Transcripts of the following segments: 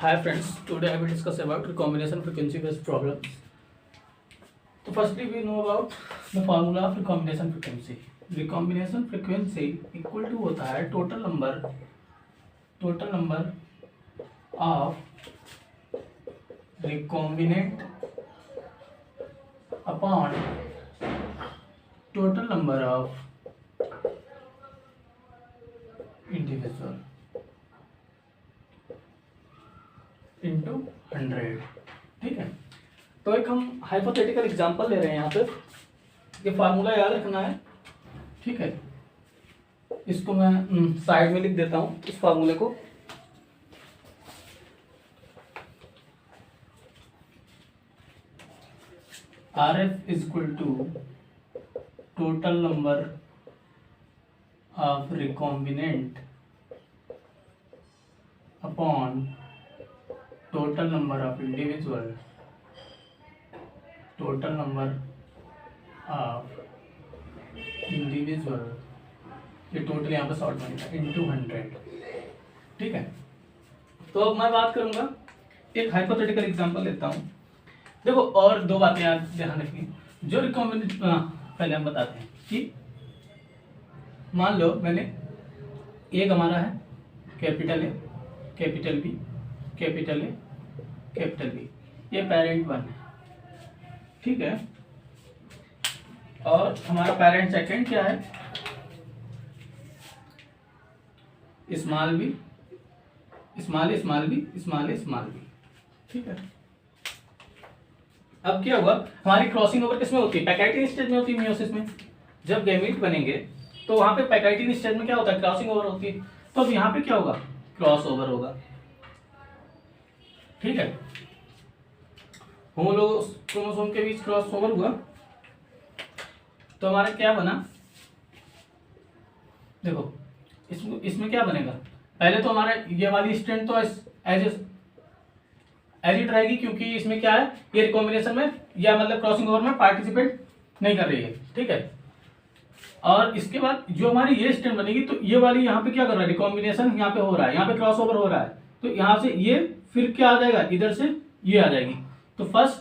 Hi friends, today I will discuss about recombination frequency based problems. So firstly we know about the formula of recombination frequency. Recombination frequency equal to होता है total number of recombinant upon total number of individual into 100। ठीक है, तो एक हम hypothetical example ले रहे हैं यहाँ पे। ये फार्मूला याद रखना है, ठीक है। इसको मैं साइड में लिख देता हूँ इस फार्मूले को। RF is equal to total number of recombinant upon total number of individual ये टोटल यहाँ पे शॉर्ट बनेगा इंटू 100। ठीक है, तो अब मैं बात करूंगा, एक हाइपोथेटिकल एग्जांपल लेता हूँ। देखो, और दो बातें याद ध्यान रखनी। जो रिकॉम्बिनेंट पहले हम बताते हैं कि मान लो मैंने एक हमारा है capital A, capital B, capital A, capital B, ये पेरेंट वन है। ठीक है, और हमारा पेरेंट सेकंड क्या है? Small B, small A, small B, small A, small B. ठीक है, अब क्या हुआ, हमारी क्रॉसिंग ओवर किसमें होती है? पैकाइटिन स्टेज में होती है, मियोसिस में। जब गैमीट बनेंगे तो वहां पे पैकाइटिन स्टेज में क्या होता है? क्रॉसिंग ओवर होती है। तो अब यहाँ पे क्या होगा? क्रॉस ओवर होगा। ठीक है, होमोलोगस क्रोमोसोम के बीच क्रॉस ओवर हुआ तो हमारा क्या बना? देखो, इसमें क्या बनेगा? पहले तो हमारा ये वाली स्ट्रैंड तो एज इट रहेगी, क्योंकि इसमें क्या है, ये रिकॉम्बिनेशन में या मतलब क्रॉसिंग ओवर में पार्टिसिपेट नहीं कर रही है। ठीक है, और इसके बाद जो हमारी ये स्ट्रैंड बनेगी तो ये वाली यहाँ पे क्या कर रहा है? रिकॉम्बिनेशन यहाँ पे हो रहा है, यहाँ पे क्रॉस ओवर हो रहा है। तो यहाँ से ये फिर क्या आ जाएगा? इधर से ये आ जाएगी। तो फर्स्ट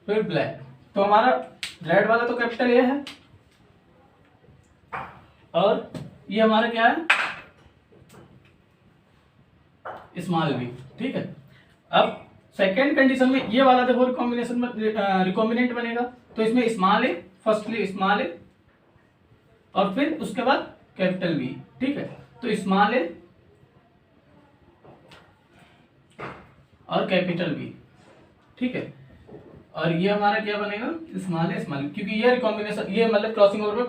फिर ब्लैक, तो हमारा रेड वाला तो कैपिटल ए है और ये हमारा क्या है? Small B. ठीक है, अब सेकेंड कंडीशन में ये वाला देखो रिकॉम्बिनेशन में रिकॉम्बिनेंट बनेगा, तो इसमें स्मॉल ए, फर्स्टली स्मॉल ए और फिर उसके बाद कैपिटल बी। ठीक है, तो स्मॉल ए और कैपिटल बी। ठीक है, और ये हमारा क्या बनेगा? स्मॉल ए, स्मॉल, क्योंकि ये रिकॉम्बिनेशन, ये मतलब क्रॉसिंग ओवर में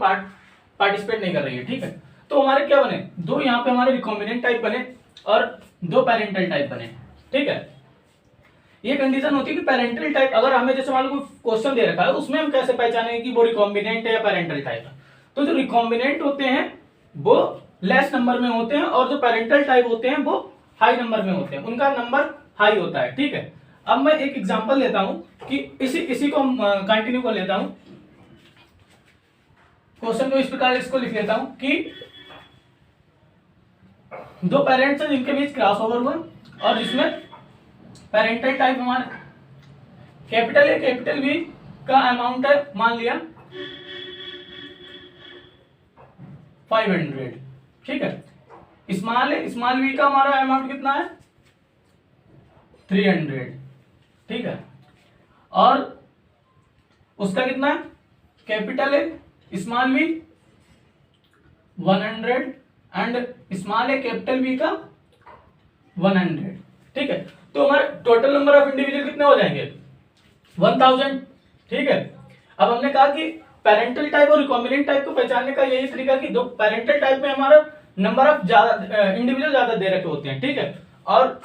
पार्टिसिपेट नहीं कर रही है। ठीक है, तो हमारे क्या बने? दो यहाँ पे हमारे रिकॉम्बिनेंट टाइप बने और दो पेरेंटल टाइप बने। ठीक है, ये कंडीशन होती है कि पेरेंटल टाइप, अगर हमें जैसे मान लो कोई क्वेश्चन दे रखा है, उसमें हम कैसे पहचानेंगे कि वो रिकॉम्बिनेंट है या पेरेंटल टाइप है? तो जो रिकॉम्बिनेंट होते हैं वो लेस नंबर में होते हैं और जो पेरेंटल टाइप होते हैं वो हाई नंबर में होते हैं, उनका नंबर हाई होता है। ठीक है, अब मैं एक एग्जांपल लेता हूं कि इसी को कंटिन्यू कर लेता हूं। क्वेश्चन को इस प्रकार इसको लिख लेता हूं कि दो पेरेंट्स हैं जिनके बीच क्रॉस ओवर हुआ और जिसमें पेरेंटल टाइप हमारा कैपिटल ए, कैपिटल बी का अमाउंट है, मान लिया 500। ठीक है, स्मॉल ए, स्मॉल बी का हमारा अमाउंट कितना है? 300। ठीक है, और उसका कितना है? Capital A, small B 100 and small A, capital B का 100। ठीक है, तो हमारे टोटल नंबर ऑफ इंडिविजुअल कितने हो जाएंगे? 1000। ठीक है, अब हमने कहा कि पेरेंटल टाइप और रिकॉम्बिनेंट टाइप को पहचानने का यही तरीका कि जो पेरेंटल टाइप में हमारा नंबर ऑफ ज्यादा इंडिविजुअल ज्यादा दे रखे होते हैं। ठीक है, और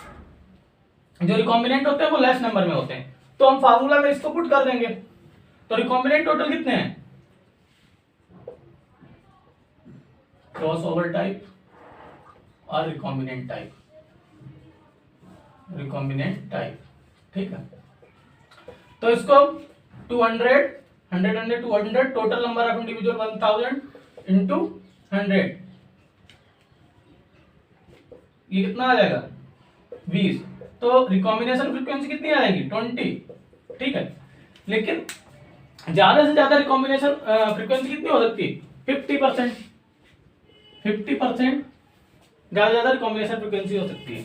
जो रिकॉम्बिनेंट होते हैं वो लेस नंबर में होते हैं। तो हम फार्मूला में इसको पुट कर देंगे, तो रिकॉम्बिनेंट टोटल कितने हैं? क्रॉस ओवर टाइप और रिकॉम्बिनेंट टाइप, ठीक है। तो इसको 200 100 100 200 total number of individual 1000 into 100, ये कितना आ जाएगा 20। तो रिकॉम्बिनेशन फ्रीक्वेंसी कितनी आएगी 20, ठीक है। लेकिन ज्यादा से ज्यादा रिकॉम्बिनेशन फ्रीक्वेंसी कितनी हो सकती है 50%, 50% ज्यादा ज्यादा रिकॉम्बिनेशन फ्रीक्वेंसी हो सकती है,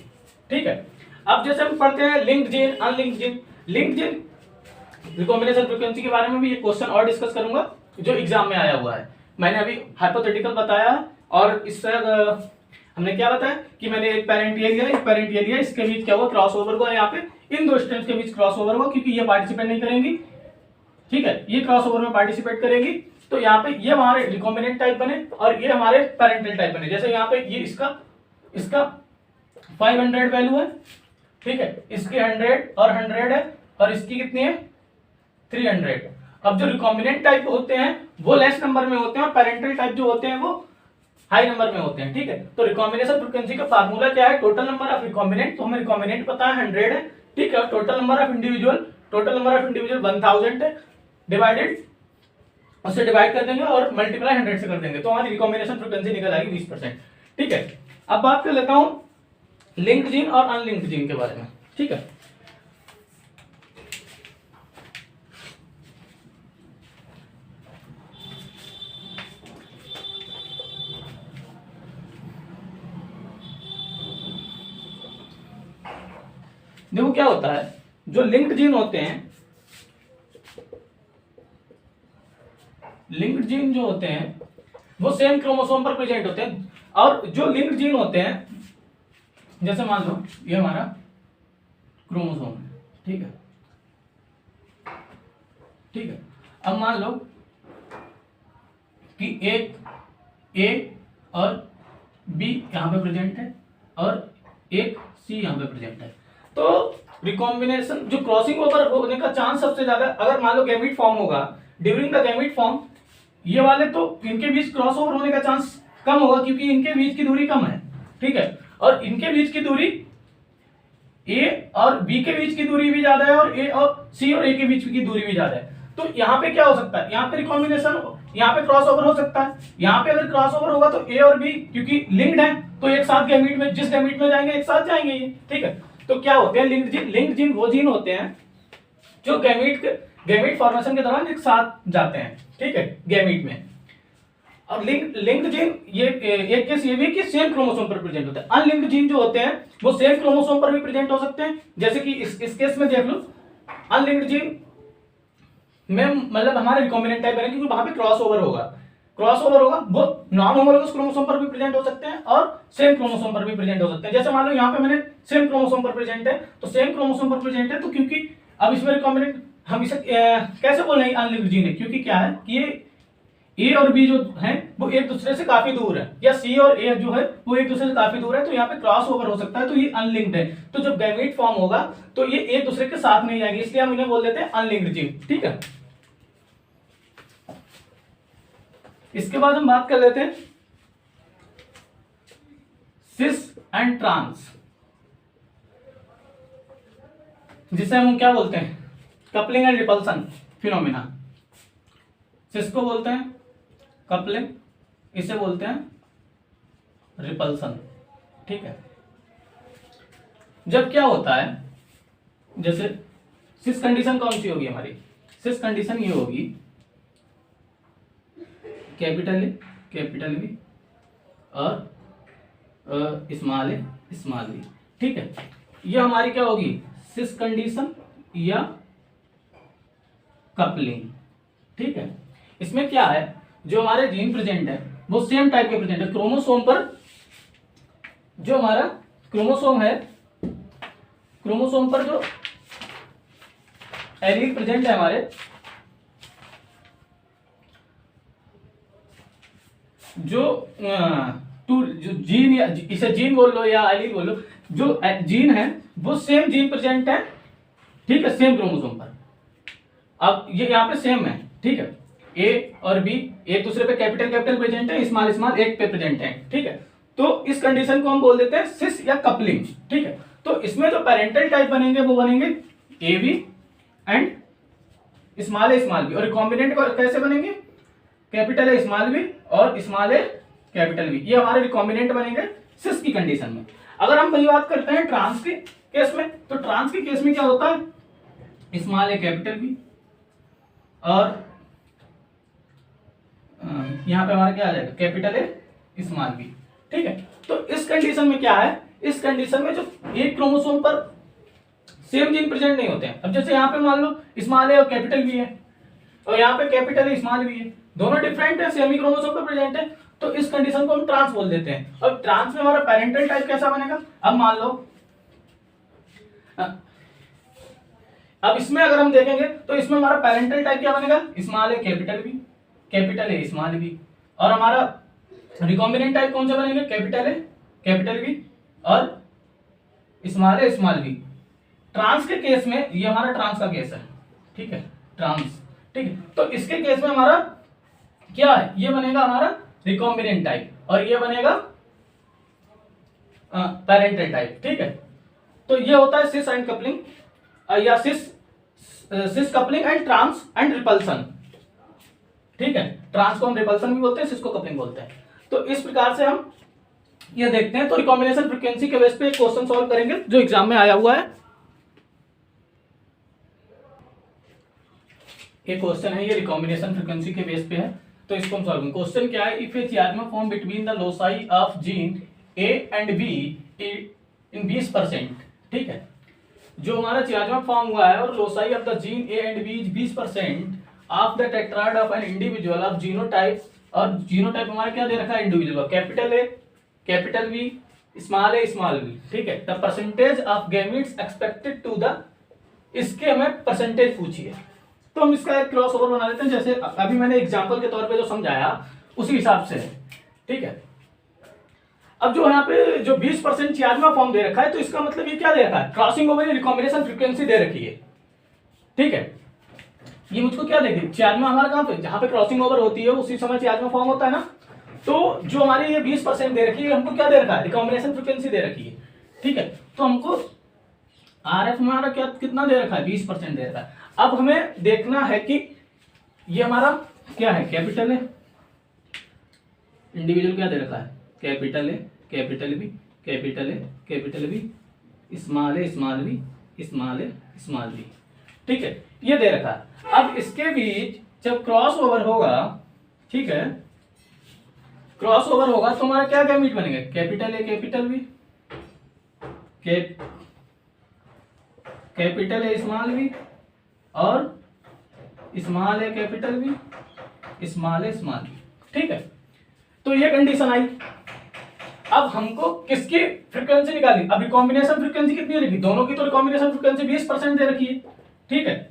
ठीक है। अब जैसे हम पढ़ते हैं linked gene unlinked gene, linked gene recombination frequency के बारे में भी ये क्वेश्चन और डिस्कस करूंगा जो एग्जाम में आया हुआ है। मैंने अभी हाइपोथेटिकल बताया और इससे हमने क्या बताया कि मैंने एक पेरेंट एरिया एक पेरेंट एरिया इसके बीच क्या हुआ क्रॉस ओवर हुआ, यहाँ पे इन दो स्ट्रेंथ के बीच क्रॉस ओवर हुआ क्योंकि ये पार्टिसिपेट नहीं करेंगी, ठीक है, ये क्रॉस ओवर में पार्टिसिपेट करेगी। तो यहाँ पे ये हमारे रिकॉम्बिनेंट टाइप बने और ये हमारे पेरेंटल टाइप बने। जैसे यहाँ पे ये इसका 500 वैल्यू है, ठीक है, इसकी 100 और 100 है और इसकी कितनी है 300। अब जो रिकॉम्बिनेंट टाइप होते हैं वो लेस नंबर में होते हैं और पेरेंटल टाइप जो होते हैं वो हाई नंबर में होते हैं, ठीक है। तो रिकॉम्बिनेशन फ्रीक्वेंसी का फार्मूला क्या है, टोटल नंबर ऑफ रिकॉम्बिनेंट, तो हमें रिकॉम्बिनेंट पता है 100 है, ठीक है, और टोटल नंबर ऑफ इंडिविजुअल 1000 है, डिवाइडेड उससे डिवाइड कर देंगे और मल्टीप्लाई 100 से कर देंगे तो हमारी रिकॉम्बिनेशन फ्रीक्वेंसी निकल आएगी 20%, ठीक है। अब बात कर लेता हूं लिंक्ड जीन और अनलिंक्ड जीन के बारे में, ठीक है। देखो क्या होता है, जो लिंक्ड जीन होते हैं, लिंक्ड जीन जो होते हैं वो सेम क्रोमोसोम पर प्रेजेंट होते हैं। और जो लिंक्ड जीन होते हैं, जैसे मान लो ये हमारा क्रोमोसोम है, ठीक है, ठीक है। अब मान लो कि एक ए और बी यहां पे प्रेजेंट है और एक सी यहां पे प्रेजेंट है। तो रिकॉम्बिनेशन जो क्रॉसिंग ओवर होने का चांस सबसे ज्यादा, अगर मान लो गैमीट फॉर्म होगा ड्यूरिंग द गैमीट फॉर्म, ये वाले तो इनके बीच क्रॉस ओवर होने का चांस कम होगा क्योंकि इनके बीच की दूरी कम है, ठीक है, और इनके बीच की दूरी ए और बी के बीच की दूरी भी ज्यादा है और ए और सी और ए के बीच की दूरी भी ज्यादा है। तो यहाँ पे क्या हो सकता है, यहाँ पे रिकॉम्बिनेशन, यहाँ पे क्रॉस ओवर हो सकता है। यहाँ पे अगर क्रॉस ओवर होगा तो ए और बी क्योंकि लिंक्ड है तो एक साथ गैमीट में, जिस गैमीट में जाएंगे एक साथ जाएंगे ये, ठीक है। तो क्या होते हैं लिंक्ड जीन, लिंक्ड जीन वो जीन होते हैं जो गैमीट फॉर्मेशन के दौरान एक साथ जाते हैं, ठीक है, गैमीट में। और लिंक्ड जीन ये एक केस ये भी कि सेम क्रोमोसोम पर प्रेजेंट होता है। अनलिंक्ड जीन जो होते हैं वो सेम क्रोमोसोम पर भी प्रेजेंट हो सकते हैं, जैसे कि इस केस में देख लो अनलिंक्ड जीन में मतलब हमारे रिकॉम्बिनेंट टाइप बने क्योंकि वहां पे क्रॉस ओवर होगा वो नॉन होमोलोगस क्रोमोसोम पर भी प्रेजेंट हो सकते हैं और सेम क्रोमोसोम पर भी प्रेजेंट हो सकते हैं। जैसे मान लो यहाँ पे मैंने सेम क्रोमोसोम पर प्रेजेंट है, तो सेम क्रोमोसोम पर प्रेजेंट है तो क्योंकि अब इसमें रिकॉम्बिनेंट हम इसे कैसे बोल रहे हैं अनलिंक्ड जीन है, क्योंकि क्या है कि ये ए और बी जो है वो एक दूसरे से काफी दूर है, या सी और ए जो है वो एक दूसरे से काफी दूर है, तो यहाँ पे क्रॉस ओवर हो सकता है, तो ये अनलिंक्ड है। तो जब गैमीट फॉर्म होगा तो ये एक दूसरे के साथ नहीं जाएंगे, इसलिए हम इन्हें बोल देते हैं अनलिंक्ड जीन, ठीक है। इसके बाद हम बात कर लेते हैं सिस एंड ट्रांस, जिसे हम क्या बोलते हैं कपलिंग एंड रिपल्सन फिनोमिना। सिस को बोलते हैं कपलिंग, इसे बोलते हैं रिपल्सन, ठीक है। जब क्या होता है, जैसे सिस कंडीशन कौन सी होगी हमारी, सिस कंडीशन ये होगी कैपिटल बी और स्मॉल बी, ठीक है। ये हमारी क्या होगी सिस कंडीशन या कपलिंग, ठीक है। इसमें क्या है, जो हमारे जीन प्रेजेंट है वो सेम टाइप के प्रेजेंट है क्रोमोसोम पर। जो हमारा क्रोमोसोम है, क्रोमोसोम पर जो एलील प्रेजेंट है हमारे, जो जीन या इसे जीन बोल लो या एलील बोल लो, जो जीन है वो सेम जीन प्रेजेंट है, ठीक है, सेम क्रोमोसोम पर। अब ये यहाँ पे सेम है, ठीक है, ए और बी एक दूसरे पे कैपिटल प्रेजेंट है, स्मॉल एक पे प्रेजेंट है, ठीक है। तो इस कंडीशन को हम बोल देते हैं सिस या कपलिंग, ठीक है। तो इसमें जो पेरेंटल टाइप बनेंगे वो बनेंगे A B and small A small B, और रिकॉम्बिनेंट कैसे बनेंगे, कैपिटल ए स्मॉल बी और स्मॉल ए कैपिटल बी, ये हमारे रिकॉम्बिनेंट बनेंगे सिस की कंडीशन में। अगर हम वही बात करते हैं ट्रांस के केस में, तो ट्रांस के केस में क्या होता है, स्मॉल ए कैपिटल बी और यहां पे हमारा क्या आ जाएगा, कैपिटल ए स्मॉल बी। ठीक है, तो इस कंडीशन में क्या है, इस कंडीशन में जो एक क्रोमोसोम पर सेम जीन प्रेजेंट नहीं होते हैं। अब जैसे यहाँ पे मान लो स्मॉल ए और कैपिटल बी है, और यहाँ पे कैपिटल ए स्मॉल बी है, दोनों डिफरेंट है, सेम ही क्रोमोसोम पर प्रेजेंट है, तो इस कंडीशन को हम ट्रांस बोल देते हैं। अब ट्रांस में हमारा पेरेंटल टाइप कैसा बनेगा, अब मान लो अब इसमें अगर हम देखेंगे तो इसमें हमारा पेरेंटल टाइप क्या बनेगा, small A capital B, capital A small B, और हमारा रिकॉम्बिनेंट टाइप कौन सा बनेंगे, कैपिटल ए कैपिटल बी और small A small B. Trans के केस में ये हमारा ट्रांस का केस है, ठीक है, ट्रांस, ठीक है, तो इसके केस में हमारा क्या है, ये बनेगा हमारा रिकॉम्बिनेंट टाइप और ये बनेगा पेरेंटल टाइप। ठीक है, तो ये होता है सिस एंड कपलिंग या cis coupling and trans and repulsion. ठीक है, ट्रांस को हम रिपल्सन भी बोलते हैं, सिस को कपलिंग बोलते हैं। तो इस प्रकार से हम ये देखते हैं। तो रिकॉम्बिनेशन फ्रीक्वेंसी के बेस पे एक क्वेश्चन सॉल्व करेंगे जो एग्जाम में आया हुआ है। एक क्वेश्चन है, ये रिकॉम्बिनेशन फ्रीक्वेंसी के बेस पे है, तो इसको हम सॉल्व करेंगे। क्वेश्चन क्या है, if a chiasma form between the loci of gene A and B in 20%। ठीक है, जो हमारा चियाज्मा फॉर्म हुआ है और loci of the gene A and B 20% of the tetrad of an individual of genotype, और जीनोटाइप हमारा क्या दे रखा है, individual, capital A capital B small A small B. ठीक है, the percentage of gametes expected to the, इसके हमें परसेंटेज पूछी है, तो हम इसका एक क्रॉस ओवर बना लेते हैं, जैसे अभी मैंने एग्जांपल के तौर पे जो समझाया उसी हिसाब से है। ठीक है, अब जो यहाँ पे जो 20% चियाज्मा फॉर्म दे रखा है, तो इसका मतलब ये क्या दे रखा है, क्रॉसिंग ओवर रिकॉम्बिनेशन फ्रीक्वेंसी दे रखी है। ठीक है, ये मुझको क्या देगी, चियाज्मा हमारा कहाँ पे, जहां पे क्रॉसिंग ओवर होती है उसी समय चियाज्मा फॉर्म होता है ना, तो जो हमारी ये 20% दे रखी है, हमको क्या दे रखा है, रिकॉम्बिनेशन फ्रीक्वेंसी दे रखी है। ठीक है, तो हमको आरएफ हमारा क्या कितना दे रखा है, 20% दे रखा है। अब हमें देखना है कि ये हमारा क्या है, कैपिटल है, इंडिविजुअल क्या दे रखा है, कैपिटल है कैपिटल बी कैपिटल है कैपिटल बी स्मॉल है स्मॉल बी स्मॉल है स्मॉल बी। ठीक है, ये दे रखा है। अब इसके बीच जब क्रॉस ओवर होगा, ठीक है, क्रॉस ओवर होगा तो हमारा क्या गैमीट बनेगा, capital A capital B capital A small B और small A capital B small A small B. ठीक है, तो ये कंडीशन आई। अब हमको किसकी फ्रीक्वेंसी निकाली, अब रिकॉम्बिनेशन फ्रीक्वेंसी कितनी है, दोनों की तो रिकॉम्बिनेशन फ्रीक्वेंसी 20% दे रखी है। ठीक है,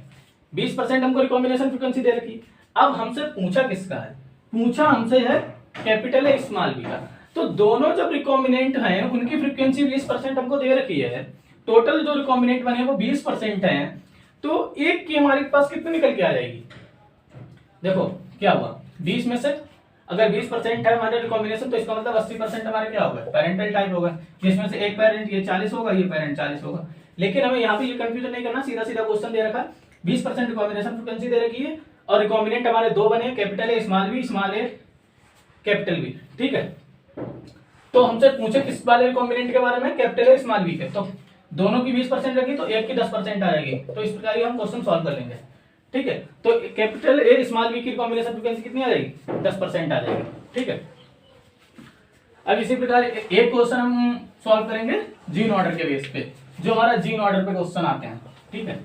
20% हमको रिकॉम्बिनेशन फ्रीक्वेंसी दे रखी है। अब हमसे पूछा किसका है, पूछा हमसे है कैपिटल ए स्मॉल बी का। तो दोनों जब रिकॉम्बिनेंट हैं उनकी फ्रीक्वेंसी 20% हमको दे रखी है, टोटल जो रिकॉम्बिनेंट बने वो 20% हैं, तो एक की हमारे पास कितनी निकल के आ जाएगी, देखो क्या हुआ, 20 में से अगर 20% है हमारे रिकॉम्बिनेशन, तो इसका मतलब 80% हमारे क्या होगा, पेरेंटल टाइप होगा, जिसमें से एक पेरेंट ये 40 होगा, ये पेरेंट 40 होगा। लेकिन हमें यहाँ पे ये कंफ्यूजन नहीं करना, सीधा सीधा क्वेश्चन दे रखा है, 20% रिकॉम्बिनेशन फ्रीक्वेंसी दे रखी है और रिकॉम्बिनेंट हमारे दो बने, capital A small B small A capital B. ठीक है, तो हमसे पूछे किस वाले रिकॉम्बिनेंट के बारे में, कैपिटल ए स्मॉल बी के, तो दोनों की 20% रखी तो एक की 10% आ जाएगी। तो इस प्रकार हम क्वेश्चन सॉल्व कर लेंगे। ठीक है, तो कैपिटल ए स्मॉल बी की रिकॉम्बिनेशन फ्रीक्वेंसी कितनी आ जाएगी, 10% आ जाएगी। ठीक है, अब इसी प्रकार एक क्वेश्चन हम सॉल्व करेंगे जीन ऑर्डर के बेस पे, जो हमारा जीन ऑर्डर पे क्वेश्चन आते हैं। ठीक है,